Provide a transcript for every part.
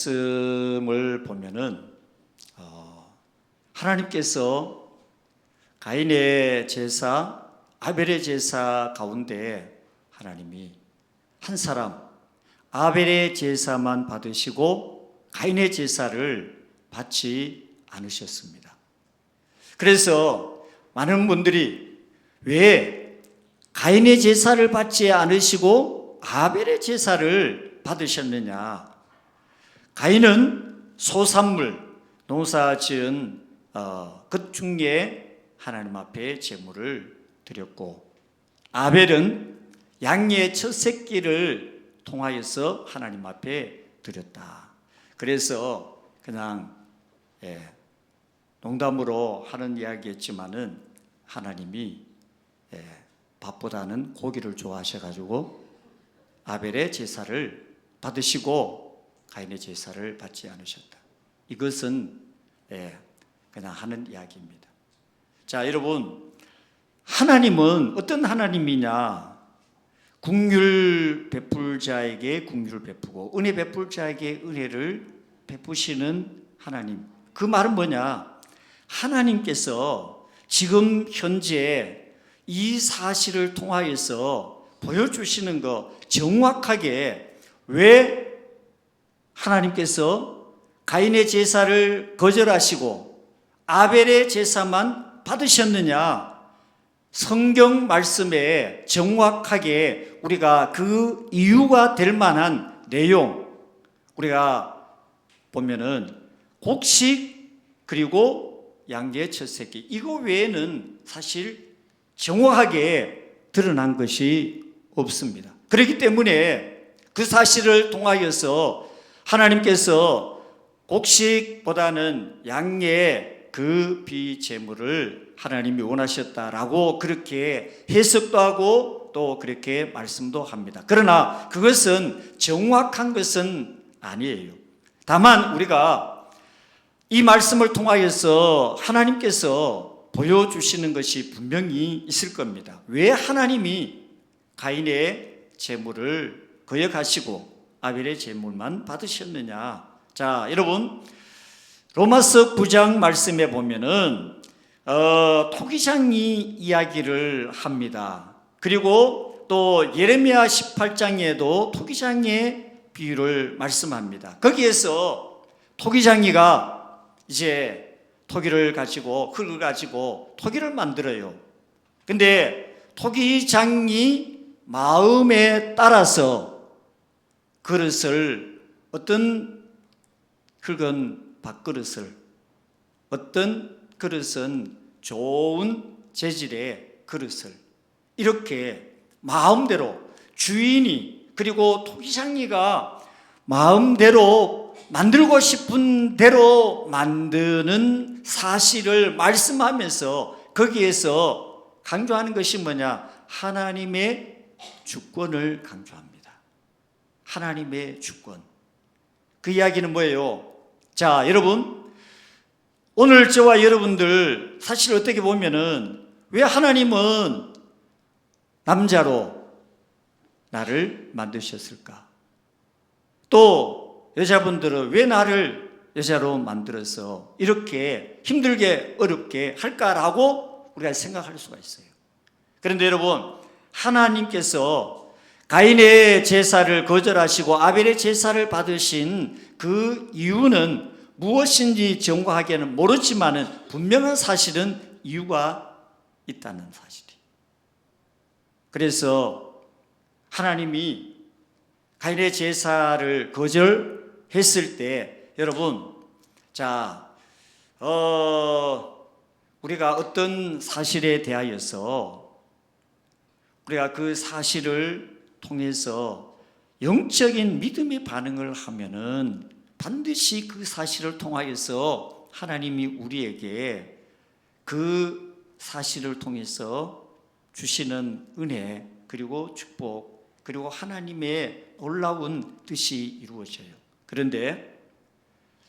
말씀을 보면은 하나님께서 가인의 제사, 아벨의 제사 가운데 하나님이 한 사람 아벨의 제사만 받으시고 가인의 제사를 받지 않으셨습니다. 그래서 많은 분들이 왜 가인의 제사를 받지 않으시고 아벨의 제사를 받으셨느냐? 가인은 소산물, 농사 지은 것 중에 하나님 앞에 제물을 드렸고, 아벨은 양의 첫 새끼를 통하여서 하나님 앞에 드렸다. 그래서 그냥 농담으로 하는 이야기였지만은 하나님이 밥보다는 고기를 좋아하셔가지고 아벨의 제사를 받으시고 가인의 제사를 받지 않으셨다. 이것은 그냥 하는 이야기입니다. 자, 여러분, 하나님은 어떤 하나님이냐? 긍휼 베풀 자에게 긍휼을 베푸고 은혜 베풀 자에게 은혜를 베푸시는 하나님. 그 말은 뭐냐? 하나님께서 지금 현재 이 사실을 통하여서 보여주시는 거 정확하게 왜 하나님께서 가인의 제사를 거절하시고 아벨의 제사만 받으셨느냐? 성경 말씀에 정확하게 우리가 그 이유가 될 만한 내용 우리가 보면은 곡식 그리고 양의 첫 새끼 이거 외에는 사실 정확하게 드러난 것이 없습니다. 그렇기 때문에 그 사실을 통하여서 하나님께서 곡식보다는 양의 그 비제물을 하나님이 원하셨다라고 그렇게 해석도 하고 또 그렇게 말씀도 합니다. 그러나 그것은 정확한 것은 아니에요. 다만 우리가 이 말씀을 통하여서 하나님께서 보여주시는 것이 분명히 있을 겁니다. 왜 하나님이 가인의 제물을 거역하시고 아벨의 제물만 받으셨느냐? 자, 여러분, 로마서 9장 말씀에 보면은 토기장이 이야기를 합니다. 그리고 또 예레미야 18장에도 토기장의 비유를 말씀합니다. 거기에서 토기장이가 이제 토기를 가지고 흙을 가지고 토기를 만들어요. 근데 토기장이 마음에 따라서 그릇을 어떤 흙은 밥그릇을 어떤 그릇은 좋은 재질의 그릇을 이렇게 마음대로 주인이 그리고 토기장이가 마음대로 만들고 싶은 대로 만드는 사실을 말씀하면서 거기에서 강조하는 것이 뭐냐? 하나님의 주권을 강조합니다. 하나님의 주권. 그 이야기는 뭐예요? 자, 여러분, 오늘 저와 여러분들 사실 어떻게 보면은 왜 하나님은 남자로 나를 만드셨을까? 또 여자분들은 왜 나를 여자로 만들어서 이렇게 힘들게 어렵게 할까라고 우리가 생각할 수가 있어요. 그런데 여러분, 하나님께서 가인의 제사를 거절하시고 아벨의 제사를 받으신 그 이유는 무엇인지 정확하게는 모르지만은 분명한 사실은 이유가 있다는 사실이. 그래서 하나님이 가인의 제사를 거절했을 때 여러분, 자, 우리가 어떤 사실에 대하여서 우리가 그 사실을 통해서 영적인 믿음의 반응을 하면은 반드시 그 사실을 통하여서 하나님이 우리에게 그 사실을 통해서 주시는 은혜 그리고 축복 그리고 하나님의 놀라운 뜻이 이루어져요. 그런데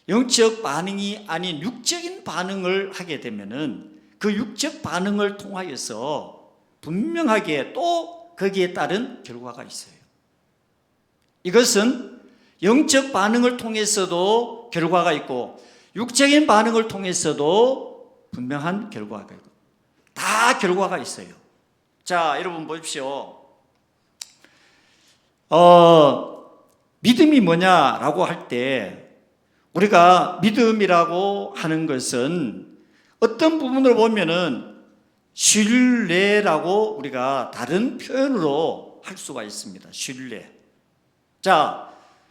영적 반응이 아닌 육적인 반응을 하게 되면은 그 육적 반응을 통하여서 분명하게 또 거기에 따른 결과가 있어요. 이것은 영적 반응을 통해서도 결과가 있고 육적인 반응을 통해서도 분명한 결과가 있고 다 결과가 있어요. 자, 여러분 보십시오. 믿음이 뭐냐라고 할 때 우리가 믿음이라고 하는 것은 어떤 부분으로 보면은 신뢰라고 우리가 다른 표현으로 할 수가 있습니다. 신뢰. 자,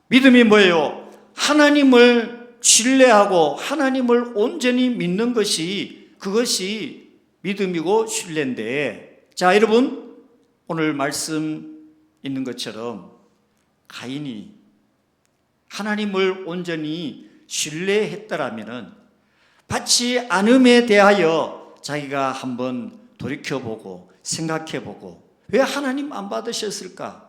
믿음이 뭐예요? 하나님을 신뢰하고 하나님을 온전히 믿는 것이 그것이 믿음이고 신뢰인데, 자, 여러분 오늘 말씀 있는 것처럼 가인이 하나님을 온전히 신뢰했더라면은 받지 않음에 대하여 자기가 한번 돌이켜보고 생각해보고 왜 하나님 안 받으셨을까?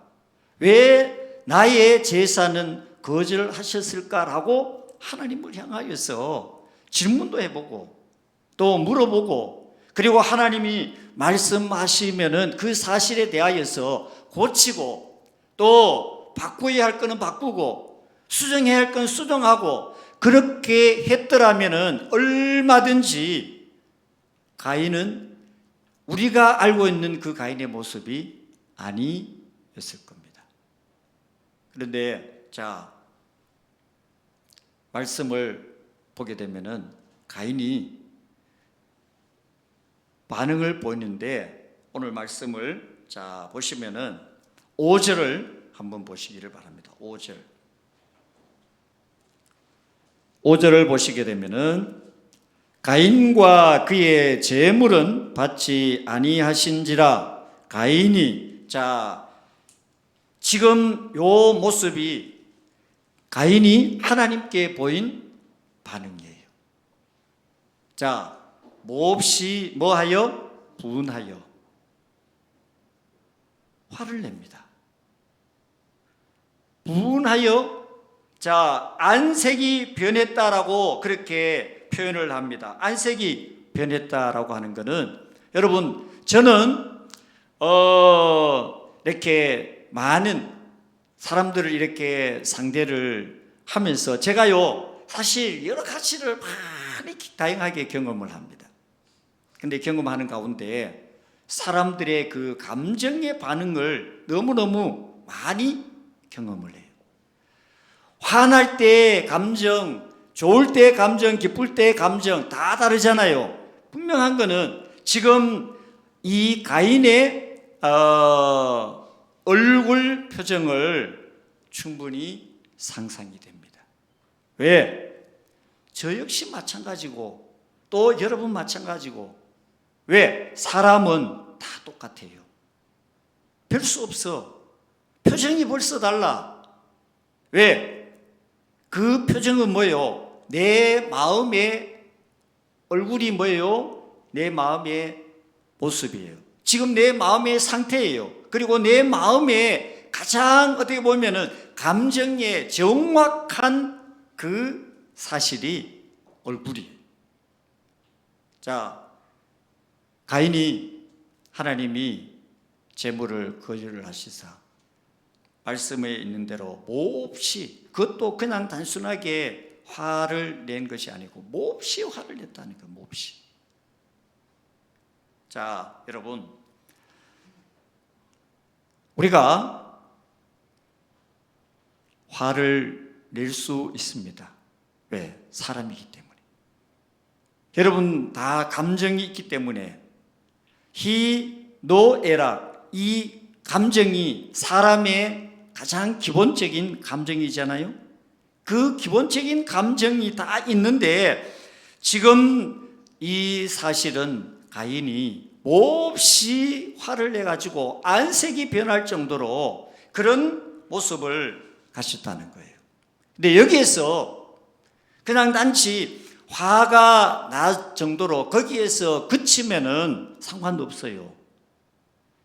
왜 나의 제사는 거절하셨을까라고 하나님을 향하여서 질문도 해보고 또 물어보고, 그리고 하나님이 말씀하시면은 그 사실에 대하여서 고치고 또 바꿔야 할 거는 바꾸고 수정해야 할 건 수정하고, 그렇게 했더라면은 얼마든지 가인은 우리가 알고 있는 그 가인의 모습이 아니었을 겁니다. 그런데 자, 말씀을 보게 되면은 가인이 반응을 보이는데, 오늘 말씀을 자 보시면은 5절을 한번 보시기를 바랍니다. 5절을 보시게 되면은 가인과 그의 제물은 받지 아니하신지라. 가인이, 자, 지금 요 모습이 가인이 하나님께 보인 반응이에요. 자, 몹시 뭐하여? 분하여 화를 냅니다. 분하여, 자, 안색이 변했다라고 그렇게 표현을 합니다. 안색이 변했다라고 하는 것은, 여러분, 저는 이렇게 많은 사람들을 이렇게 상대를 하면서 제가요 사실 여러 가지를 많이 다양하게 경험을 합니다. 근데 경험하는 가운데 사람들의 그 감정의 반응을 너무너무 많이 경험을 해요. 화날 때 감정, 좋을 때 감정, 기쁠 때 감정 다 다르잖아요. 분명한 거는 지금 이 가인의 얼굴 표정을 충분히 상상이 됩니다. 왜? 저 역시 마찬가지고 또 여러분 마찬가지고. 왜? 사람은 다 똑같아요. 별 수 없어. 표정이 벌써 달라. 왜? 그 표정은 뭐예요? 내 마음의 얼굴이 뭐예요? 내 마음의 모습이에요. 지금 내 마음의 상태예요. 그리고 내 마음에 가장 어떻게 보면은 감정에 정확한 그 사실이 얼굴이에요. 자, 가인이 하나님이 제물을 거절을 하시사 말씀에 있는 대로 몹시, 그것도 그냥 단순하게 화를 낸 것이 아니고 몹시 화를 냈다는 거예요. 몹시. 자, 여러분, 우리가 화를 낼 수 있습니다. 왜? 사람이기 때문에. 여러분 다 감정이 있기 때문에 희노애락, 이 감정이 사람의 가장 기본적인 감정이잖아요. 그 기본적인 감정이 다 있는데 지금 이 사실은 가인이 몹시 화를 내가지고 안색이 변할 정도로 그런 모습을 가졌다는 거예요. 근데 여기에서 그냥 단지 화가 날 정도로 거기에서 그치면은 상관도 없어요.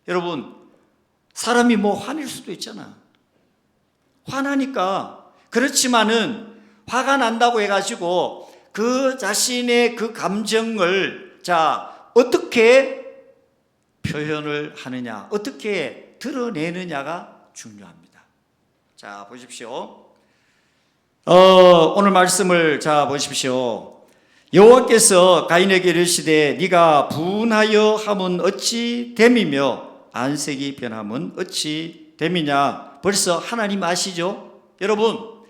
여러분, 사람이 뭐 화낼 수도 있잖아. 화나니까. 그렇지만은 화가 난다고 해가지고 그 자신의 그 감정을 자 어떻게 표현을 하느냐, 어떻게 드러내느냐가 중요합니다. 자, 보십시오. 오늘 말씀을 자 보십시오. 여호와께서 가인에게 이르시되 네가 분하여 함은 어찌 됨이며 안색이 변함은 어찌 됨이냐. 벌써 하나님 아시죠? 여러분,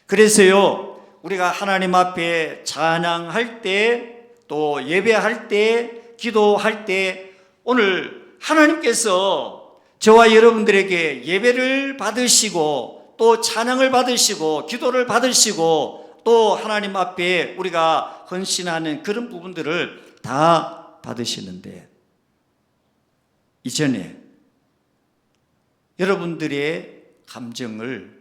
그래서요 우리가 하나님 앞에 찬양할 때, 또 예배할 때, 기도할 때 오늘 하나님께서 저와 여러분들에게 예배를 받으시고 또 찬양을 받으시고 기도를 받으시고 또 하나님 앞에 우리가 헌신하는 그런 부분들을 다 받으시는데, 이전에 여러분들의 감정을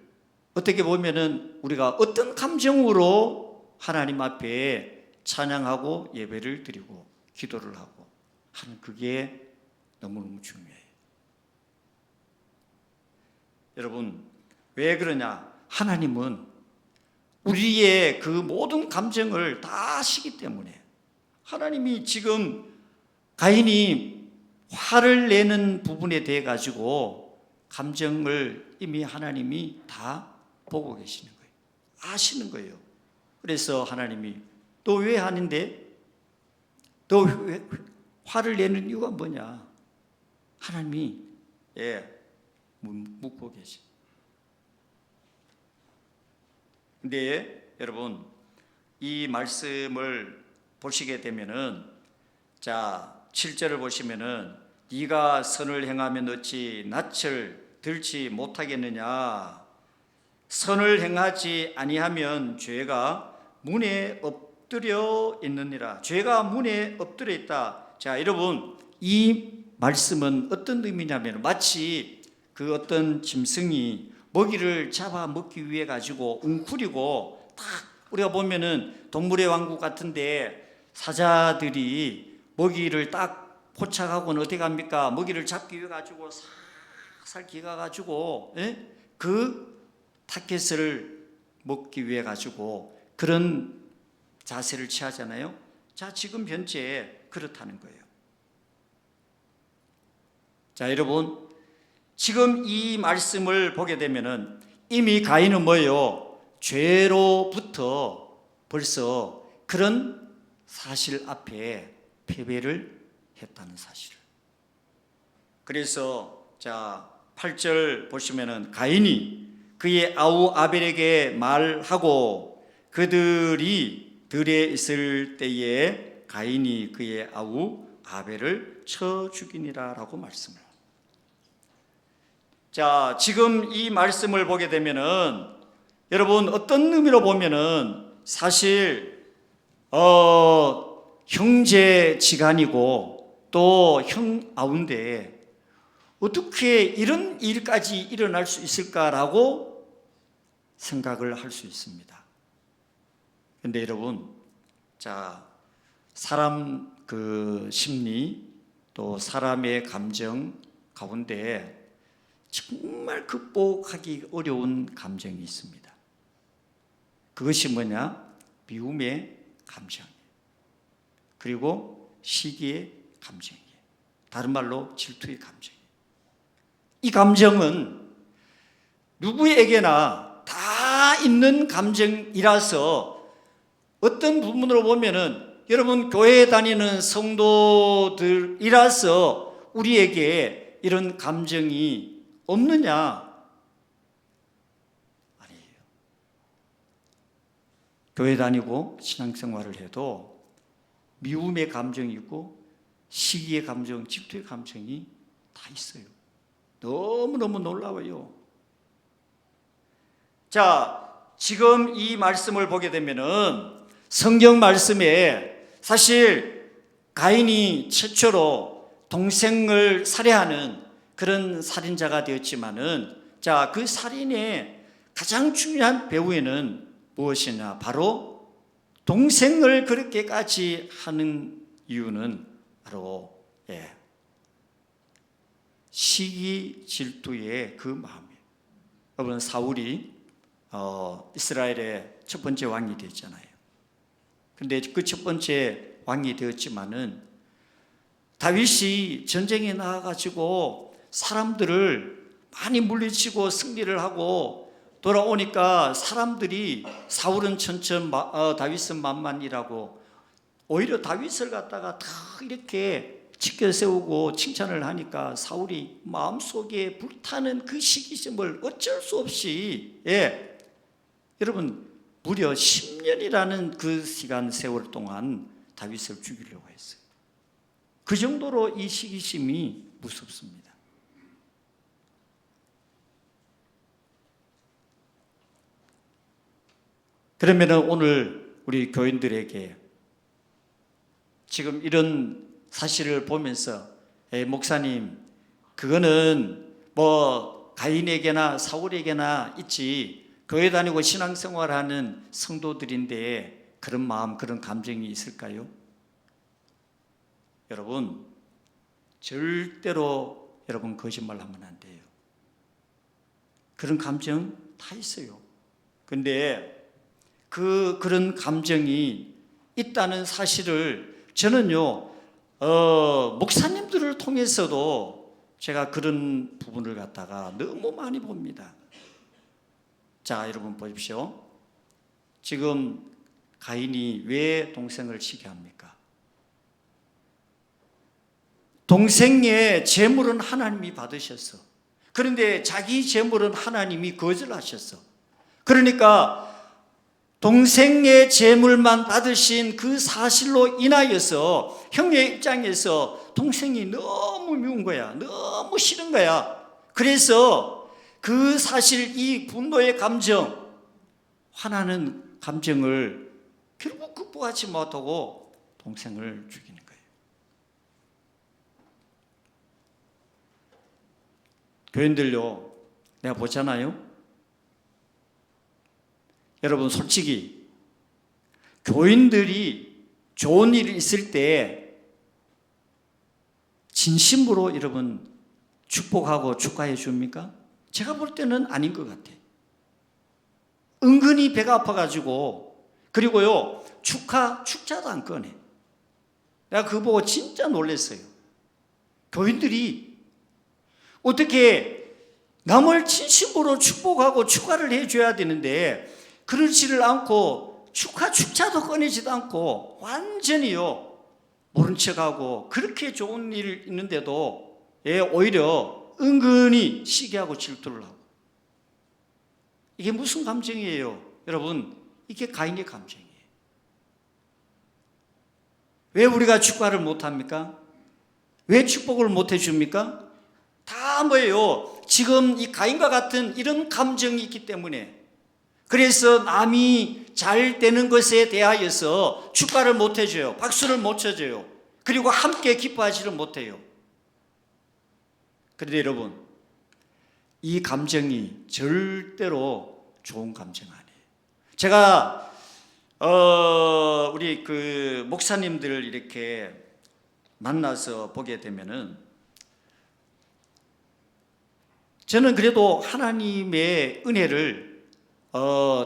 어떻게 보면은 우리가 어떤 감정으로 하나님 앞에 찬양하고 예배를 드리고 기도를 하고 하는, 그게 너무너무 중요해요. 여러분, 왜 그러냐? 하나님은 우리의 그 모든 감정을 다 아시기 때문에. 하나님이 지금 가인이 화를 내는 부분에 대해 가지고 감정을 이미 하나님이 다 보고 계시는 거예요. 아시는 거예요. 그래서 하나님이 너 왜 하는데? 너 왜 화를 내는 이유가 뭐냐? 하나님이 묻고 계시. 근데 여러분, 이 말씀을 보시게 되면은, 자 7절을 보시면은 네가 선을 행하면 어찌 낯을 들지 못하겠느냐. 선을 행하지 아니하면 죄가 문에 엎드려 있느니라. 죄가 문에 엎드려 있다. 자 여러분, 이 말씀은 어떤 의미냐면 마치 그 어떤 짐승이 먹이를 잡아 먹기 위해 가지고 웅크리고, 딱 우리가 보면은 동물의 왕국 같은데 사자들이 먹이를 딱 포착하고는 어디 갑니까? 먹이를 잡기 위해 가지고 살살 기가 가지고 그 타켓을 먹기 위해 가지고 그런 자세를 취하잖아요. 자 지금 현재 그렇다는 거예요. 자 여러분, 지금 이 말씀을 보게 되면은 이미 가인은 뭐예요? 죄로부터 벌써 그런 사실 앞에 패배를 했다는 사실을. 그래서 자 8절 보시면은 가인이 그의 아우 아벨에게 말하고 그들이 들에 있을 때에 가인이 그의 아우 아벨을 쳐 죽이니라 라고 말씀을. 자 지금 이 말씀을 보게 되면은 여러분 어떤 의미로 보면은 사실 형제지간이고 또 형 아우인데 어떻게 이런 일까지 일어날 수 있을까라고 생각을 할 수 있습니다. 그런데 여러분, 자 사람 그 심리 또 사람의 감정 가운데 정말 극복하기 어려운 감정이 있습니다. 그것이 뭐냐? 미움의 감정, 그리고 시기의 감정이에요. 다른 말로 질투의 감정이에요. 이 감정은 누구에게나 다 있는 감정이라서 어떤 부분으로 보면은 여러분 교회에 다니는 성도들이라서 우리에게 이런 감정이 없느냐? 아니에요. 교회 다니고 신앙생활을 해도 미움의 감정이 있고 시기의 감정, 질투의 감정이 다 있어요. 너무너무 놀라워요. 자, 지금 이 말씀을 보게 되면은 성경 말씀에 사실 가인이 최초로 동생을 살해하는 그런 살인자가 되었지만은, 자, 그 살인의 가장 중요한 배후에는 무엇이냐? 바로 동생을 그렇게까지 하는 이유는 바로 시기 질투의 그 마음이에요. 여러분, 사울이 이스라엘의 첫 번째 왕이 되었잖아요. 그런데 그 첫 번째 왕이 되었지만은 다윗이 전쟁에 나가가지고 사람들을 많이 물리치고 승리를 하고 돌아오니까 사람들이 사울은 천천, 다윗은 만만이라고 오히려 다윗을 갖다가 다 이렇게 지켜 세우고 칭찬을 하니까 사울이 마음속에 불타는 그 시기심을 어쩔 수 없이, 여러분, 무려 10년이라는 그 시간 세월 동안 다윗을 죽이려고 했어요. 그 정도로 이 시기심이 무섭습니다. 그러면 오늘 우리 교인들에게 지금 이런 사실을 보면서, 목사님, 그거는 뭐 가인에게나 사울에게나 있지, 교회 다니고 신앙생활하는 성도들인데 그런 마음, 그런 감정이 있을까요? 여러분, 절대로 여러분 거짓말하면 안 돼요. 그런 감정 다 있어요. 근데 그런 감정이 있다는 사실을 저는요, 목사님들을 통해서도 제가 그런 부분을 갖다가 너무 많이 봅니다. 자, 여러분 보십시오. 지금 가인이 왜 동생을 시기합니까? 동생의 재물은 하나님이 받으셨어. 그런데 자기 재물은 하나님이 거절하셨어. 그러니까 동생의 재물만 받으신 그 사실로 인하여서 형의 입장에서 동생이 너무 미운 거야. 너무 싫은 거야. 그래서 그 사실, 이 분노의 감정, 화나는 감정을 결국 극복하지 못하고 동생을 죽이는 거예요. 교인들요, 내가 보잖아요. 여러분, 솔직히 교인들이 좋은 일이 있을 때 진심으로 여러분 축복하고 축하해 줍니까? 제가 볼 때는 아닌 것 같아요. 은근히 배가 아파가지고, 그리고요, 축자도 안 꺼내. 내가 그거 보고 진짜 놀랐어요. 교인들이 어떻게 남을 진심으로 축복하고 축하를 해줘야 되는데 그러지를 않고 축자도 꺼내지도 않고 완전히요 모른 척하고, 그렇게 좋은 일 있는데도 오히려 은근히 시기하고 질투를 하고. 이게 무슨 감정이에요? 여러분, 이게 가인의 감정이에요. 왜 우리가 축하를 못합니까? 왜 축복을 못 해줍니까? 다 뭐예요? 지금 이 가인과 같은 이런 감정이 있기 때문에. 그래서 남이 잘 되는 것에 대하여서 축가를 못 해줘요. 박수를 못 쳐줘요. 그리고 함께 기뻐하지를 못해요. 그런데 여러분, 이 감정이 절대로 좋은 감정 아니에요. 제가 우리 그 목사님들을 이렇게 만나서 보게 되면은, 저는 그래도 하나님의 은혜를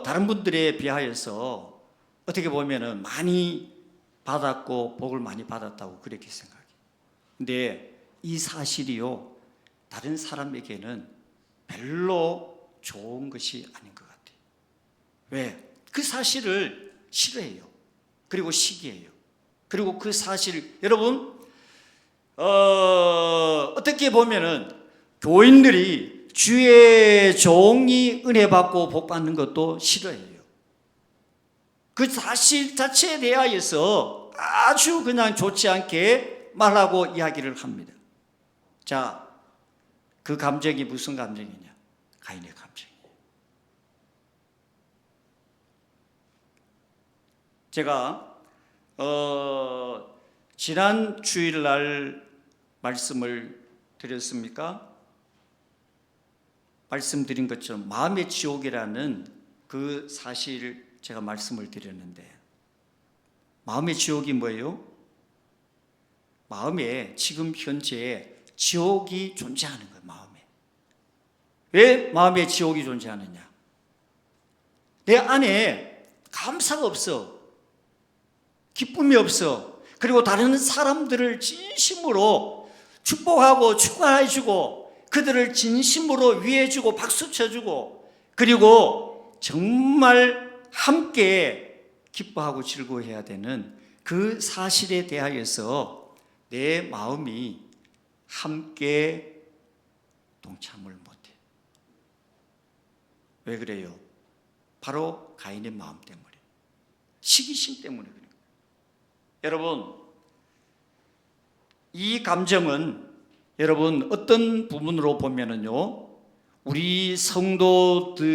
다른 분들에 비하여서 어떻게 보면은 많이 받았고 복을 많이 받았다고 그렇게 생각해요. 근데 이 사실이요, 다른 사람에게는 별로 좋은 것이 아닌 것 같아요. 왜? 그 사실을 싫어해요. 그리고 시기해요. 그리고 그 사실, 여러분, 어떻게 보면은 교인들이 주의 종이 은혜 받고 복 받는 것도 싫어해요. 그 사실 자체에 대하여서 아주 그냥 좋지 않게 말하고 이야기를 합니다. 자, 그 감정이 무슨 감정이냐? 가인의 감정이에요. 제가 지난 주일날 말씀을 드렸습니까? 말씀드린 것처럼 마음의 지옥이라는 그 사실을 제가 말씀을 드렸는데, 마음의 지옥이 뭐예요? 마음에 지금 현재 지옥이 존재하는 거예요. 마음에. 왜 마음에 지옥이 존재하느냐? 내 안에 감사가 없어. 기쁨이 없어. 그리고 다른 사람들을 진심으로 축복하고 축하해주고 그들을 진심으로 위해주고 박수 쳐주고 그리고 정말 함께 기뻐하고 즐거워해야 되는 그 사실에 대하여서 내 마음이 함께 동참을 못해. 왜 그래요? 바로 가인의 마음 때문에, 시기심 때문에 그래요. 여러분, 이 감정은 여러분 어떤 부분으로 보면은요, 우리 성도들이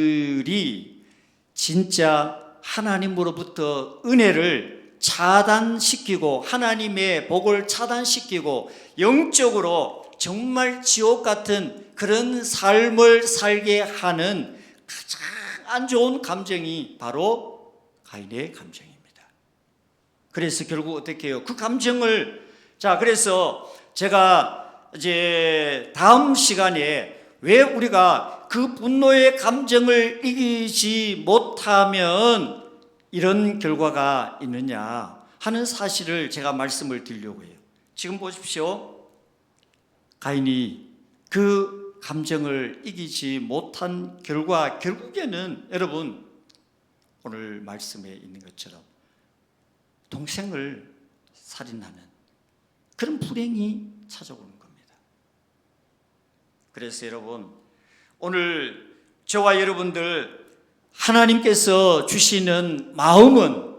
진짜 하나님으로부터 은혜를 차단시키고 하나님의 복을 차단시키고 영적으로 정말 지옥 같은 그런 삶을 살게 하는 가장 안 좋은 감정이 바로 가인의 감정입니다. 그래서 결국 어떻게 해요? 그 감정을, 그래서 제가 이제 다음 시간에 왜 우리가 그 분노의 감정을 이기지 못하면 이런 결과가 있느냐 하는 사실을 제가 말씀을 드리려고 해요. 지금 보십시오. 가인이 그 감정을 이기지 못한 결과, 결국에는 여러분 오늘 말씀에 있는 것처럼 동생을 살인하는 그런 불행이 찾아오는 겁니다. 그래서 여러분, 오늘 저와 여러분들 하나님께서 주시는 마음은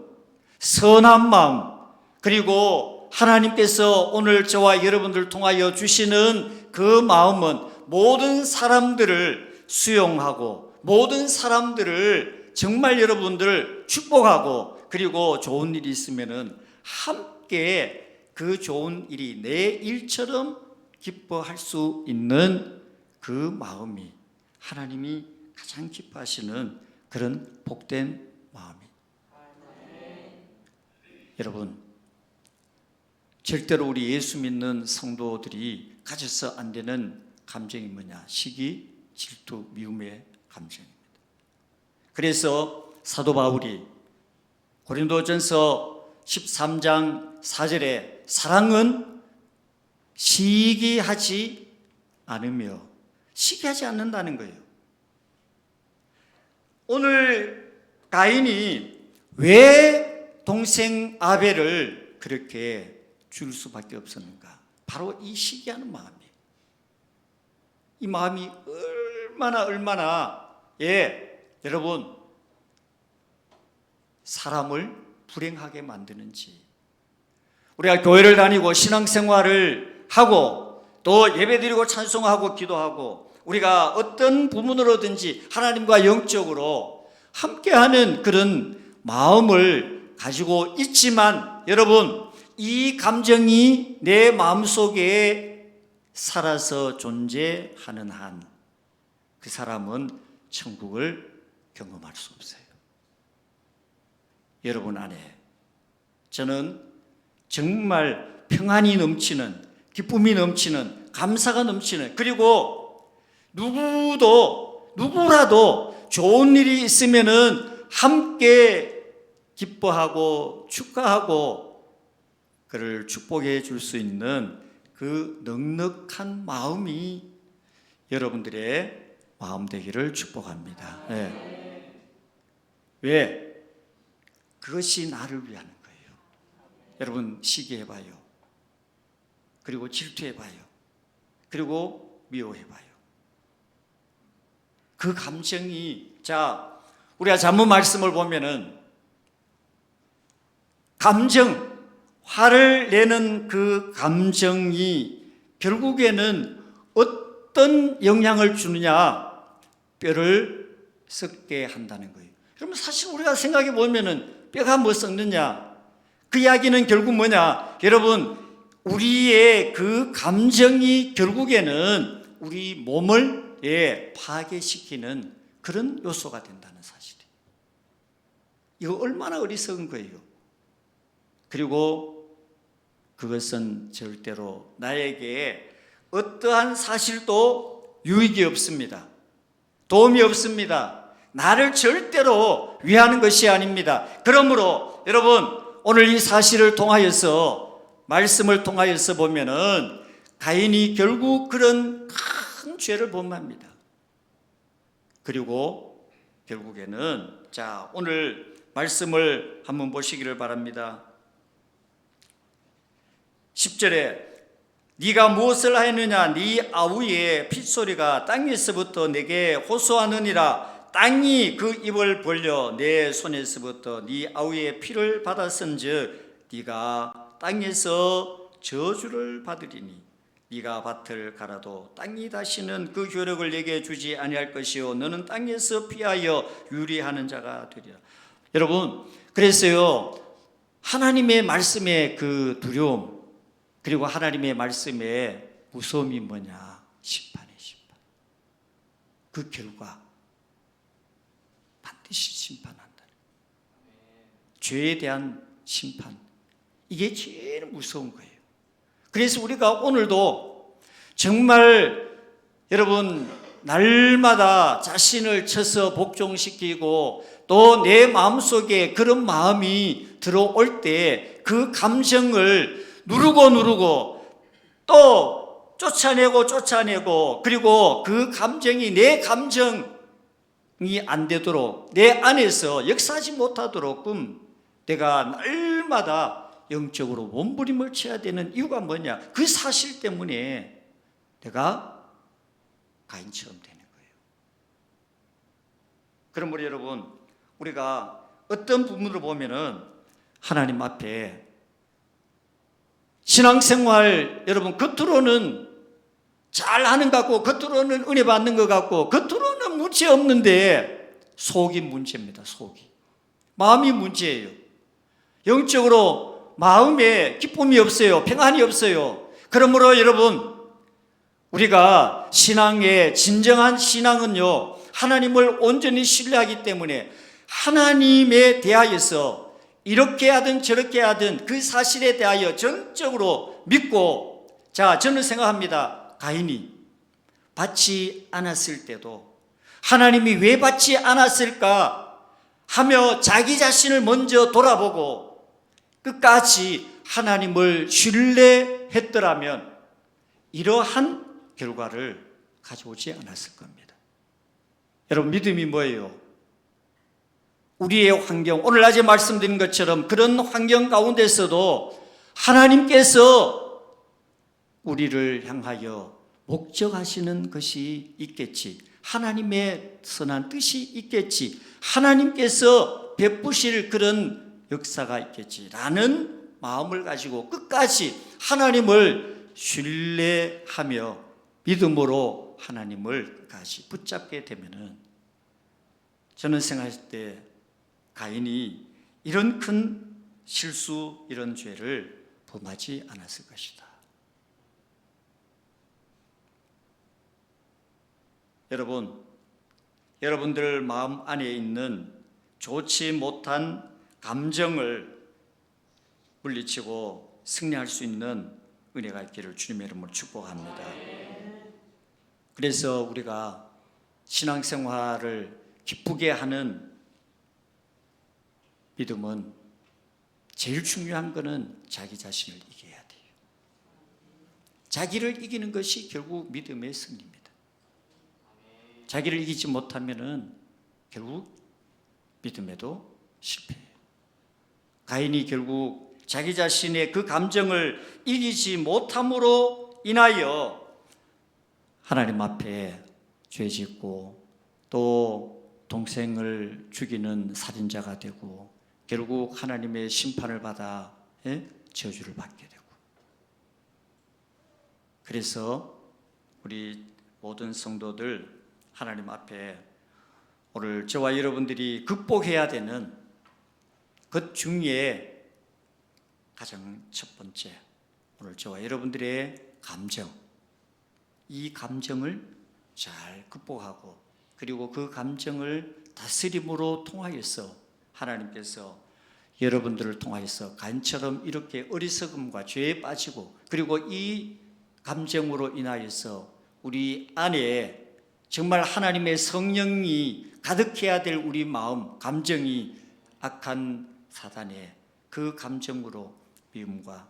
선한 마음, 그리고 하나님께서 오늘 저와 여러분들 통하여 주시는 그 마음은 모든 사람들을 수용하고 모든 사람들을 정말 여러분들 축복하고, 그리고 좋은 일이 있으면은 함께 그 좋은 일이 내 일처럼 기뻐할 수 있는 그 마음이 하나님이 가장 기뻐하시는 그런 복된 마음이. 여러분, 절대로 우리 예수 믿는 성도들이 가져서 안 되는 감정이 뭐냐? 시기, 질투, 미움의 감정입니다. 그래서 사도 바울이 고린도전서 13장 4절에 사랑은 시기하지 않으며, 시기하지 않는다는 거예요. 오늘 가인이 왜 동생 아벨을 그렇게 줄 수밖에 없었는가? 바로 이 시기하는 마음이에요. 이 마음이 얼마나 여러분 사람을 불행하게 만드는지. 우리가 교회를 다니고 신앙생활을 하고 또 예배드리고 찬송하고 기도하고 우리가 어떤 부분으로든지 하나님과 영적으로 함께하는 그런 마음을 가지고 있지만, 여러분, 이 감정이 내 마음속에 살아서 존재하는 한 그 사람은 천국을 경험할 수 없어요. 여러분 안에 저는 정말 평안이 넘치는, 기쁨이 넘치는, 감사가 넘치는, 그리고 누구라도 좋은 일이 있으면은 함께 기뻐하고 축하하고 그를 축복해 줄 수 있는 그 넉넉한 마음이 여러분들의 마음 되기를 축복합니다. 왜? 그것이 나를 위하는 거예요. 여러분, 시기해봐요. 그리고 질투해봐요. 그리고 미워해봐요. 그 감정이, 우리가 잠언 말씀을 보면은 감정, 화를 내는 그 감정이 결국에는 어떤 영향을 주느냐? 뼈를 썩게 한다는 거예요. 그러면 사실 우리가 생각해 보면은 뼈가 뭐 썩느냐? 그 이야기는 결국 뭐냐? 여러분, 우리의 그 감정이 결국에는 우리 몸을 파괴시키는 그런 요소가 된다는 사실이에요. 이거 얼마나 어리석은 거예요. 그리고 그것은 절대로 나에게 어떠한 사실도 유익이 없습니다. 도움이 없습니다. 나를 절대로 위하는 것이 아닙니다. 그러므로 여러분, 오늘 이 사실을 통하여서, 말씀을 통하여서 보면은 가인이 결국 그런 큰 죄를 범합니다. 그리고 결국에는 자, 오늘 말씀을 한번 보시기를 바랍니다. 10절에 네가 무엇을 하였느냐? 네 아우의 핏소리가 땅에서부터 내게 호소하느니라. 땅이 그 입을 벌려 내 손에서부터 네 아우의 피를 받았은즉 네가 땅에서 저주를 받으리니 네가 밭을 갈아도 땅이 다시는 그 효력을 내게 주지 아니할 것이요 너는 땅에서 피하여 유리하는 자가 되리라. 여러분, 그래서요 하나님의 말씀의 그 두려움 그리고 하나님의 말씀의 무서움이 뭐냐? 심판이에요. 심판. 그 결과 반드시 심판한다. 죄에 대한 심판, 이게 제일 무서운 거예요. 그래서 우리가 오늘도 정말 여러분 날마다 자신을 쳐서 복종시키고 또 내 마음속에 그런 마음이 들어올 때 그 감정을 누르고 또 쫓아내고 그리고 그 감정이 내 감정이 안 되도록 내 안에서 역사하지 못하도록 내가 날마다 영적으로 몸부림을 쳐야 되는 이유가 뭐냐? 그 사실 때문에 내가 가인처럼 되는 거예요. 그러므로 여러분, 우리가 어떤 부분으로 보면은 하나님 앞에 신앙생활 여러분 겉으로는 잘하는 것 같고 겉으로는 은혜 받는 것 같고 겉으로는 문제 없는데 속이 문제입니다. 속이. 마음이 문제예요. 영적으로 마음에 기쁨이 없어요. 평안이 없어요. 그러므로 여러분 우리가 신앙의 진정한 신앙은요 하나님을 온전히 신뢰하기 때문에 하나님에 대하여서 이렇게 하든 저렇게 하든 그 사실에 대하여 전적으로 믿고 자 저는 생각합니다. 가인이 받지 않았을 때도 하나님이 왜 받지 않았을까 하며 자기 자신을 먼저 돌아보고 끝까지 하나님을 신뢰했더라면 이러한 결과를 가져오지 않았을 겁니다. 여러분 믿음이 뭐예요? 우리의 환경, 오늘 낮에 말씀드린 것처럼 그런 환경 가운데서도 하나님께서 우리를 향하여 목적하시는 것이 있겠지. 하나님의 선한 뜻이 있겠지. 하나님께서 베푸실 그런 역사가 있겠지라는 마음을 가지고 끝까지 하나님을 신뢰하며 믿음으로 하나님을 끝까지 붙잡게 되면은 저는 생각할 때 가인이 이런 큰 실수, 이런 죄를 범하지 않았을 것이다. 여러분, 여러분들 마음 안에 있는 좋지 못한 감정을 물리치고 승리할 수 있는 은혜가 있기를 주님의 이름으로 축복합니다. 그래서 우리가 신앙생활을 기쁘게 하는 믿음은 제일 중요한 것은 자기 자신을 이겨야 돼요. 자기를 이기는 것이 결국 믿음의 승리입니다. 자기를 이기지 못하면은 결국 믿음에도 실패해요. 가인이 결국 자기 자신의 그 감정을 이기지 못함으로 인하여 하나님 앞에 죄짓고 또 동생을 죽이는 살인자가 되고 결국 하나님의 심판을 받아 저주를 받게 되고 그래서 우리 모든 성도들 하나님 앞에 오늘 저와 여러분들이 극복해야 되는 것 중에 가장 첫 번째 오늘 저와 여러분들의 감정 이 감정을 잘 극복하고 그리고 그 감정을 다스림으로 통하여서 하나님께서 여러분들을 통하여서 가인처럼 이렇게 어리석음과 죄에 빠지고 그리고 이 감정으로 인하여서 우리 안에 정말 하나님의 성령이 가득해야 될 우리 마음, 감정이 악한 사단의 그 감정으로 미움과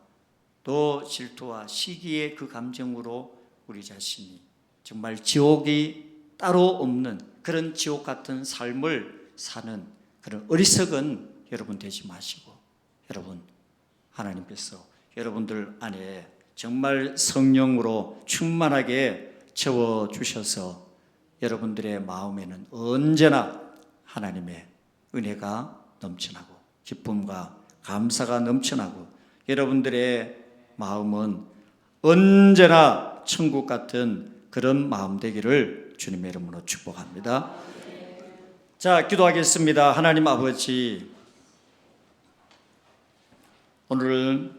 또 질투와 시기의 그 감정으로 우리 자신이 정말 지옥이 따로 없는 그런 지옥 같은 삶을 사는 그런 어리석은 여러분 되지 마시고, 여러분 하나님께서 여러분들 안에 정말 성령으로 충만하게 채워주셔서 여러분들의 마음에는 언제나 하나님의 은혜가 넘쳐나고 기쁨과 감사가 넘쳐나고 여러분들의 마음은 언제나 천국 같은 그런 마음 되기를 주님의 이름으로 축복합니다. 자, 기도하겠습니다. 하나님 아버지, 오늘